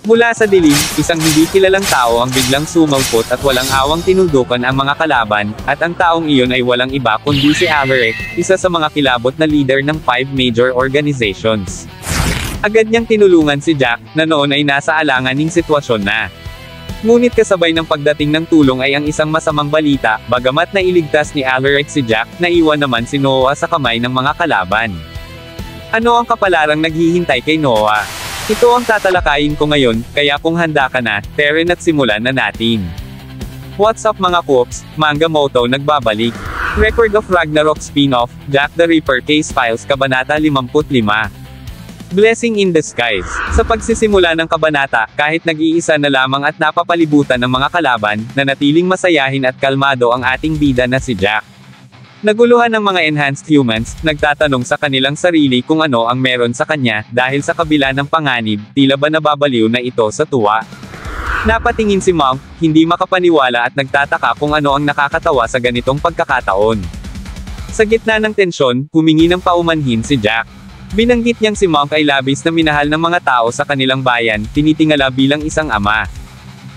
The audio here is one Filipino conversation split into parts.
Mula sa dilim, isang hindi kilalang tao ang biglang sumangkot at walang awang tinundukan ang mga kalaban, at ang taong iyon ay walang iba kundi si Alaric, isa sa mga kilabot na leader ng 5 major organizations. Agad niyang tinulungan si Jack, na noon ay nasa alanganing sitwasyon na. Ngunit kasabay ng pagdating ng tulong ay ang isang masamang balita, bagamat nailigtas ni Alaric si Jack, naiwan naman si Noah sa kamay ng mga kalaban. Ano ang kapalarang naghihintay kay Noah? Ito ang tatalakayin ko ngayon, kaya kung handa ka na, tara at simulan na natin. What's up mga Coops, Manga Moto nagbabalik. Record of Ragnarok spin-off, Jack the Ripper Case Files Kabanata 55. Blessing in Disguise. Sa pagsisimula ng kabanata, kahit nag-iisa na lamang at napapalibutan ng mga kalaban, nanatiling masayahin at kalmado ang ating bida na si Jack. Naguluhan ng mga enhanced humans, nagtatanong sa kanilang sarili kung ano ang meron sa kanya, dahil sa kabila ng panganib, tila ba nababaliw na ito sa tuwa. Napatingin si Monk, hindi makapaniwala at nagtataka kung ano ang nakakatawa sa ganitong pagkakataon. Sa gitna ng tensyon, humingi ng paumanhin si Jack. Binanggit niyang si Monk ay labis na minahal ng mga tao sa kanilang bayan, tinitingala bilang isang ama.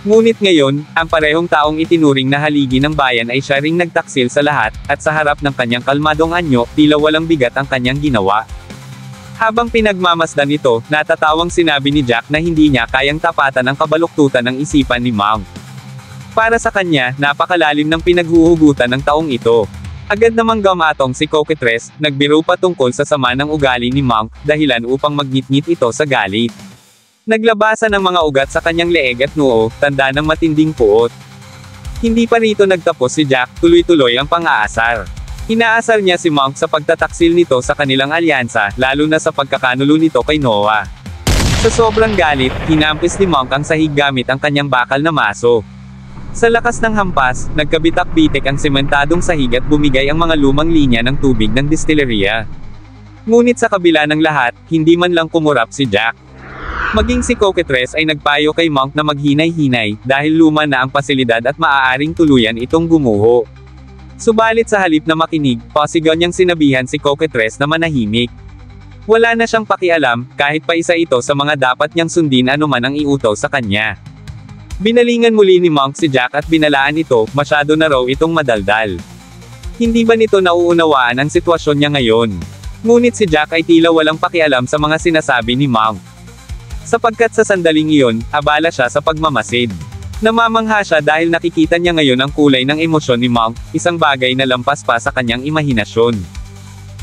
Ngunit ngayon, ang parehong taong itinuring na haligi ng bayan ay siya ring nagtaksil sa lahat, at sa harap ng kanyang kalmadong anyo, tila walang bigat ang kanyang ginawa. Habang pinagmamasdan ito, natatawang sinabi ni Jack na hindi niya kayang tapatan ang kabaluktutan ng isipan ni Monk. Para sa kanya, napakalalim ng pinaghuhugutan ng taong ito. Agad namang gamatong si Coquetress, nagbiro patungkol sa sama ng ugali ni Monk, dahilan upang magnitngit ito sa galit. Naglabasan ng mga ugat sa kanyang leeg at noo, tanda ng matinding puot. Hindi pa rito nagtapos si Jack, tuloy-tuloy ang pang-aasar. Inaasar niya si Monk sa pagtataksil nito sa kanilang alyansa, lalo na sa pagkakanulo nito kay Noah. Sa sobrang galit, hinampis ni Monk ang sahig gamit ang kanyang bakal na maso. Sa lakas ng hampas, nagkabitak-bitik ang sementadong sahig at bumigay ang mga lumang linya ng tubig ng distilleria. Ngunit sa kabila ng lahat, hindi man lang kumurap si Jack. Maging si Coquetress ay nagpayo kay Monk na maghinay-hinay, dahil luma na ang pasilidad at maaaring tuluyan itong gumuho. Subalit sa halip na makinig, pasigaw niyang sinabihan si Coquetress na manahimik. Wala na siyang pakialam, kahit pa isa ito sa mga dapat niyang sundin anuman ang iutos sa kanya. Binalingan muli ni Monk si Jack at binalaan ito, masyado na raw itong madaldal. Hindi ba nito nauunawaan ang sitwasyon niya ngayon? Ngunit si Jack ay tila walang pakialam sa mga sinasabi ni Monk. Sapagkat sa sandaling iyon, abala siya sa pagmamasid. Namamangha siya dahil nakikita niya ngayon ang kulay ng emosyon ni Monk, isang bagay na lampas pa sa kanyang imahinasyon.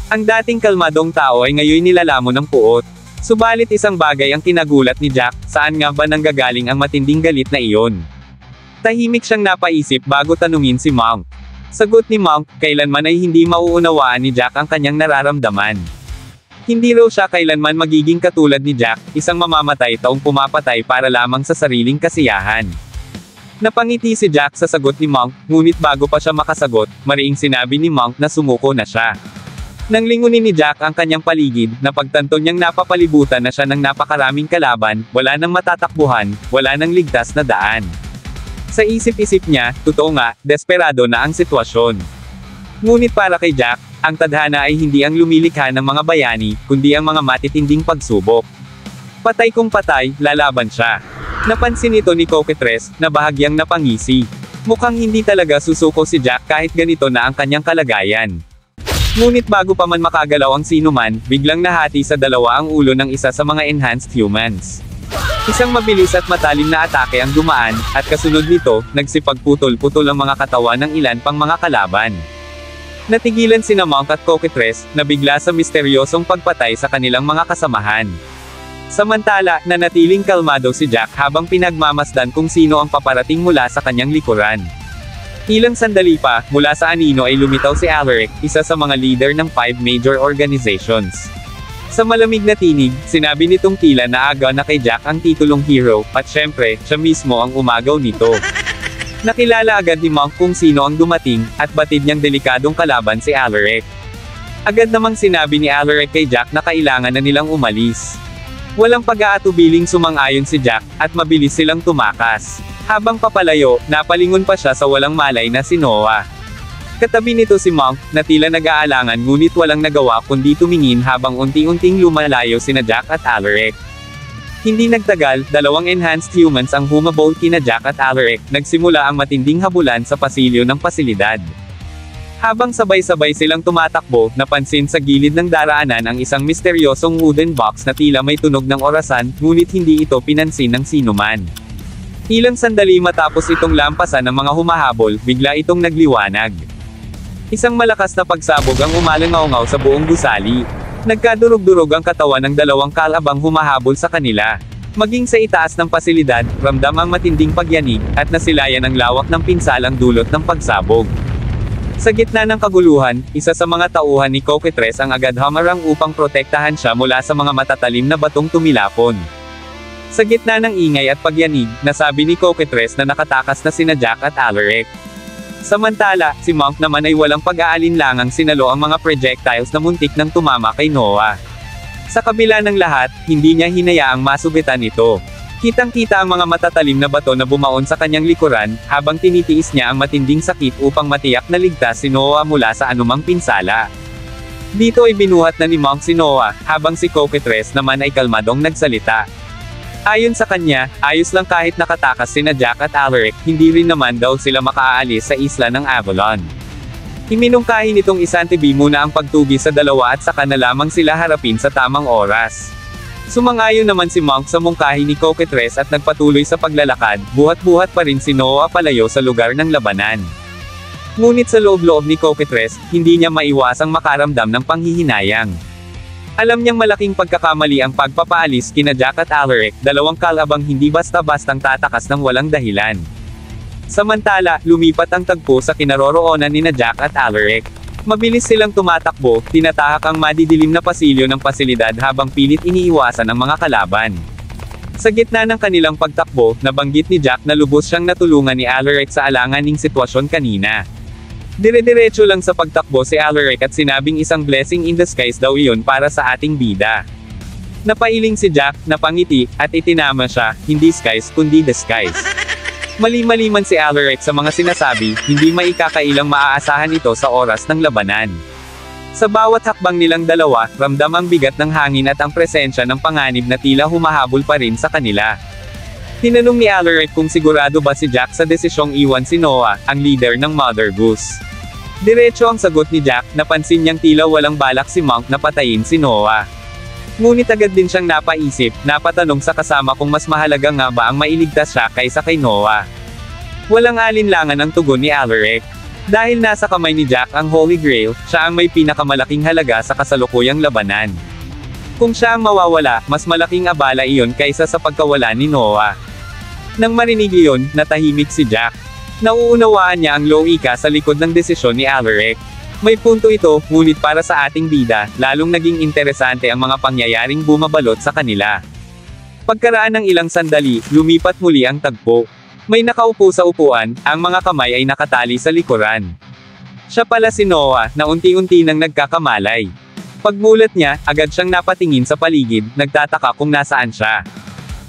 Ang dating kalmadong tao ay ngayon nilalamon ng puot. Subalit isang bagay ang kinagulat ni Jack, saan nga ba nanggagaling ang matinding galit na iyon? Tahimik siyang napaisip bago tanungin si Monk. Sagot ni Monk, kailanman ay hindi mauunawaan ni Jack ang kanyang nararamdaman. Hindi raw siya kailanman magiging katulad ni Jack, isang mamamatay taong pumapatay para lamang sa sariling kasiyahan. Napangiti si Jack sa sagot ni Monk, ngunit bago pa siya makasagot, mariing sinabi ni Monk na sumuko na siya. Nang lingunin ni Jack ang kanyang paligid, napagtanto niyang napapalibutan na siya ng napakaraming kalaban, wala nang matatakbuhan, wala nang ligtas na daan. Sa isip-isip niya, totoo nga, desperado na ang sitwasyon. Ngunit para kay Jack, ang tadhana ay hindi ang lumilikha ng mga bayani, kundi ang mga matitinding pagsubok. Patay kung patay, lalaban siya. Napansin ito ni Coquetress, na bahagyang napangisi. Mukhang hindi talaga susuko si Jack kahit ganito na ang kanyang kalagayan. Ngunit bago pa man makagalaw ang sinuman, biglang nahati sa dalawa ang ulo ng isa sa mga enhanced humans. Isang mabilis at matalim na atake ang dumaan, at kasunod nito, nagsipagputol-putol ang mga katawan ng ilan pang mga kalaban. Natigilan sina Monk at Coquetress, na bigla sa misteryosong pagpatay sa kanilang mga kasamahan. Samantala, nanatiling kalmado si Jack habang pinagmamasdan kung sino ang paparating mula sa kanyang likuran. Ilang sandali pa, mula sa anino ay lumitaw si Alaric, isa sa mga leader ng 5 major organizations. Sa malamig na tinig, sinabi nitong tila na aga na kay Jack ang titulong hero, at syempre, siya mismo ang umagaw nito. Nakilala agad ni Monk kung sino ang dumating, at batid niyang delikadong kalaban si Alaric. Agad namang sinabi ni Alaric kay Jack na kailangan na nilang umalis. Walang pag-aatubiling sumang-ayon si Jack, at mabilis silang tumakas. Habang papalayo, napalingon pa siya sa walang malay na si Noah. Katabi nito si Monk, na tila nag-aalangan ngunit walang nagawa kundi tumingin habang unti-unting lumalayo sina Jack at Alaric. Hindi nagtagal, dalawang enhanced humans ang humabol kina Jack at Alaric, nagsimula ang matinding habulan sa pasilyo ng pasilidad. Habang sabay-sabay silang tumatakbo, napansin sa gilid ng daraanan ang isang misteryosong wooden box na tila may tunog ng orasan, ngunit hindi ito pinansin ng sinuman. Ilang sandali matapos itong lampasan ng mga humahabol, bigla itong nagliwanag. Isang malakas na pagsabog ang umalangaw-ngaw sa buong gusali. Nagkadurog-durog ang katawan ng dalawang kalabang humahabol sa kanila. Maging sa itaas ng pasilidad, ramdam ang matinding pagyanig, at nasilayan ang lawak ng pinsalang dulot ng pagsabog. Sa gitna ng kaguluhan, isa sa mga tauhan ni Cockatrice ang agad hamarang upang protektahan siya mula sa mga matatalim na batong tumilapon. Sa gitna ng ingay at pagyanig, nasabi ni Cockatrice na nakatakas na sina Jack at Alaric. Samantala, si Monk naman ay walang pag-aalinlangang sinalo ang mga projectiles na muntik nang tumama kay Noah. Sa kabila ng lahat, hindi niya hinayaang masugitan ito. Kitang-kita ang mga matatalim na bato na bumaon sa kanyang likuran, habang tinitiis niya ang matinding sakit upang matiyak na ligtas si Noah mula sa anumang pinsala. Dito ay binuhat na ni Monk si Noah, habang si Cockatrice naman ay kalmadong nagsalita. Ayon sa kanya, ayos lang kahit nakatakas sina Jack at Alaric, hindi rin naman daw sila makaalis sa isla ng Avalon. Iminungkahi nitong isantibi muna ang pagtugi sa dalawa at saka na lamang sila harapin sa tamang oras. Sumangayon naman si Monk sa mungkahi ni Cockatrice at nagpatuloy sa paglalakad, buhat-buhat pa rin si Noah palayo sa lugar ng labanan. Ngunit sa loob-loob ni Cockatrice, hindi niya maiwasang makaramdam ng panghihinayang. Alam niyang malaking pagkakamali ang pagpapaalis kina Jack at Alaric, dalawang kalabang hindi basta-bastang tatakas ng walang dahilan. Samantala, lumipat ang tagpo sa kinaroroonan nina Jack at Alaric. Mabilis silang tumatakbo, tinatahak ang madidilim na pasilyo ng pasilidad habang pilit iniiwasan ang mga kalaban. Sa gitna ng kanilang pagtakbo, nabanggit ni Jack na lubos siyang natulungan ni Alaric sa alanganing sitwasyon kanina. Dire-diretso lang sa pagtakbo si Alaric at sinabing isang blessing in disguise daw iyon para sa ating bida. Napailing si Jack, napangiti, at itinama siya, hindi skies kundi disguise. Mali-mali man si Alaric sa mga sinasabi, hindi maikakailang maaasahan ito sa oras ng labanan. Sa bawat hakbang nilang dalawa, ramdam ang bigat ng hangin at ang presensya ng panganib na tila humahabol pa rin sa kanila. Tinanong ni Alaric kung sigurado ba si Jack sa desisyong iwan si Noah, ang leader ng Mother Goose. Diretso ang sagot ni Jack, napansin niyang tila walang balak si Monk na patayin si Noah. Ngunit agad din siyang napaisip, napatanong sa kasama kung mas mahalaga nga ba ang mailigtas siya kaysa kay Noah. Walang alinlangan ang tugon ni Alaric. Dahil nasa kamay ni Jack ang Holy Grail, siya ang may pinakamalaking halaga sa kasalukuyang labanan. Kung siya ang mawawala, mas malaking abala iyon kaysa sa pagkawala ni Noah. Nang marinig iyon, natahimik si Jack. Nauunawaan niya ang loika sa likod ng desisyon ni Alaric. May punto ito, ngunit para sa ating bida, lalong naging interesante ang mga pangyayaring bumabalot sa kanila. Pagkaraan ng ilang sandali, lumipat muli ang tagpo. May nakaupo sa upuan, ang mga kamay ay nakatali sa likuran. Siya pala si Noah, na unti-unti nang nagkakamalay. Pagmulat niya, agad siyang napatingin sa paligid, nagtataka kung nasaan siya.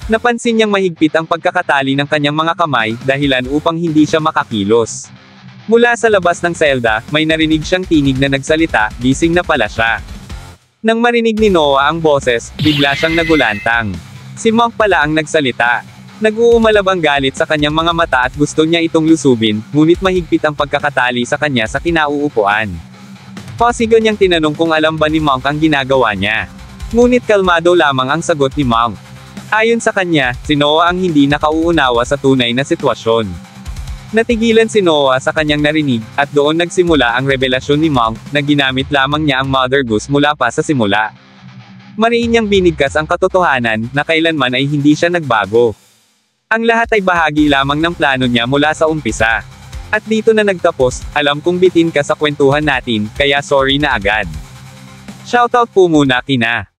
Napansin niyang mahigpit ang pagkakatali ng kanyang mga kamay, dahilan upang hindi siya makakilos. Mula sa labas ng selda, may narinig siyang tinig na nagsalita, gising na pala siya. Nang marinig ni Noah ang boses, bigla siyang nagulantang. Si Monk pala ang nagsalita. Nag-uumalab ang galit sa kanyang mga mata at gusto niya itong lusubin, ngunit mahigpit ang pagkakatali sa kanya sa kinauupuan. Pasigaw niyang tinanong kung alam ba ni Monk ang ginagawa niya. Ngunit kalmado lamang ang sagot ni Monk. Ayon sa kanya, si Noah ang hindi nakauunawa sa tunay na sitwasyon. Natigilan si Noah sa kanyang narinig, at doon nagsimula ang revelasyon ni Monk, na ginamit lamang niya ang Mother Goose mula pa sa simula. Mariin niyang binigkas ang katotohanan, na kailanman ay hindi siya nagbago. Ang lahat ay bahagi lamang ng plano niya mula sa umpisa. At dito na nagtapos, alam kong bitin ka sa kwentuhan natin, kaya sorry na agad. Shoutout po muna kina